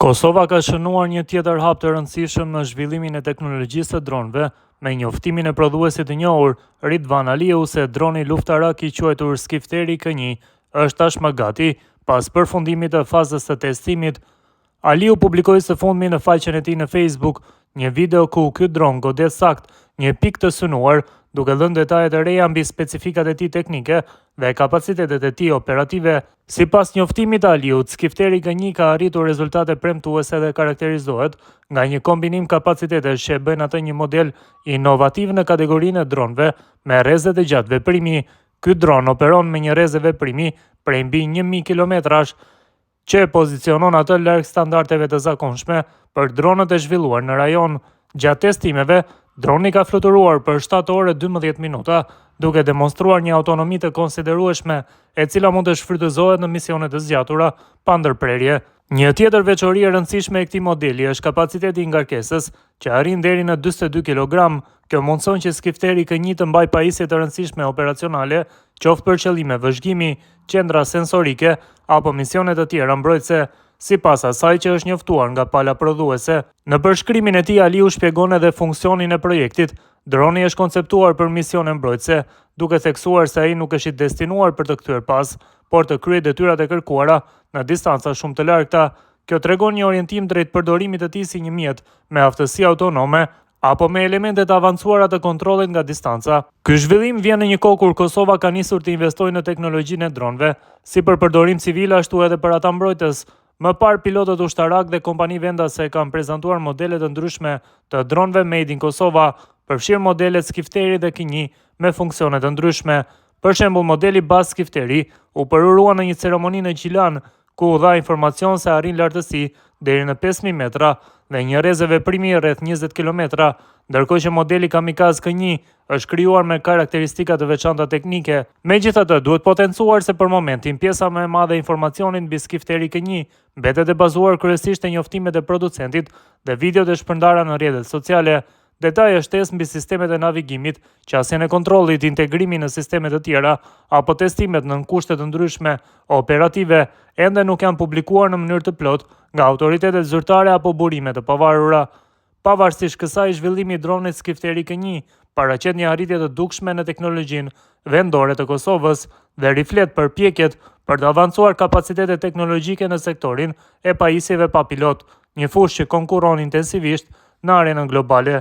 Kosova ka shënuar një tjetër hap të rëndësishëm në zhvillimin e teknologjisë së dronëve, me njoftimin e prodhuesit të njohur Ridvan Aliu se droni luftarak i quajtur Skifteri K1 është tashmë gati pas përfundimit të fazës së testimit. Aliu publikoi së fundmi në faqen e tij në Facebook një video ku ky dron godet sakt një pikë të synuar, duke dhënë detajet e reja mbi specifikat e tij teknike dhe kapacitetet e tij operative. Sipas njoftimit të Aliut, Skifteri K1 ka arritur rezultate premtuese dhe karakterizohet nga një kombinim kapacitetesh që e bëjnë atë një model inovativ në kategorinë e dronëve me rreze të gjatë veprimi. Ky dron operon me një rrezë veprimi prej mbi 1000 kilometrash, që e pozicionon atë larg standardeve të zakonshme për dronët e zhvilluar në rajon. Gjatë testimeve, droni ka fluturuar për 7 orë 12 minuta, duke demonstruar një autonomi të konsiderueshme, e cila mund të shfrytëzohet në misione të zgjatura pa ndërprerje. Një tjetër veçori e rëndësishme e këtij modeli është kapaciteti i ngarkesës, që arrin deri në 42 kg. Kjo mundson që Skifteri K1 të mbajë pajisje të rëndësishme operacionale, qoftë për qëllime vëzhgimi, qendra sensorike apo misione të tjera mbrojtëse. Sipas asaj që është njoftuar nga pala prodhuese, në përshkrimin e tij Aliu shpjegon edhe funksionin e projektit. Droni është konceptuar për misione mbrojtëse, duke theksuar se ai nuk është i destinuar për të kthyer pas, por të kryejë detyrat e kërkuara në distanca shumë të largëta. Kjo tregon një orientim drejt përdorimit të tij si një mjet me aftësi autonome apo me elemente të avancuara të kontrollit nga distanca. Ky zhvillim vjen në një kohë kur Kosova ka nisur të investojë në teknologjinë e dronëve, si për përdorim civil ashtu edhe për ata mbrojtës. Më parë pilotët ushtarak dhe kompani vendase kanë prezantuar modele të ndryshme të dronëve made in Kosova, përfshirë modelet Skifteri dhe K1 me funksione të ndryshme. Për shembull, modeli bazë Skifteri u përurua në një ceremoni në Gjilan, ku u dha informacion se arrin lartësi deri në 5000 metra dhe një rrezë veprimi rreth 20 kilometra, ndërkohë që modeli Kamikaz K1 është krijuar me karakteristika të veçanta teknike. Megjithatë, duhet potencuar se për momentin pjesa më e madhe e informacionit mbi Skifteri K1 mbetet e bazuar kryesisht te njoftimet e producentit dhe videot e shpërndara në rrjetet sociale. Detaje shtesë mbi sistemet e navigimit, qasjen e kontrollit, integrimin në sisteme të tjera apo testimet në kushte të ndryshme operative ende nuk janë publikuar në mënyrë të plotë nga autoritetet zyrtare apo burime të pavarura. Pavarësisht kësaj, zhvillimi i dronit Skifteri K1 paraqet një arritje të dukshme në teknologjinë vendore të Kosovës dhe riflet përpjekjet për të avancuar kapacitete teknologjike në sektorin e pajisjeve pa pilot, një fushë që konkurron intensivisht në arenën globale.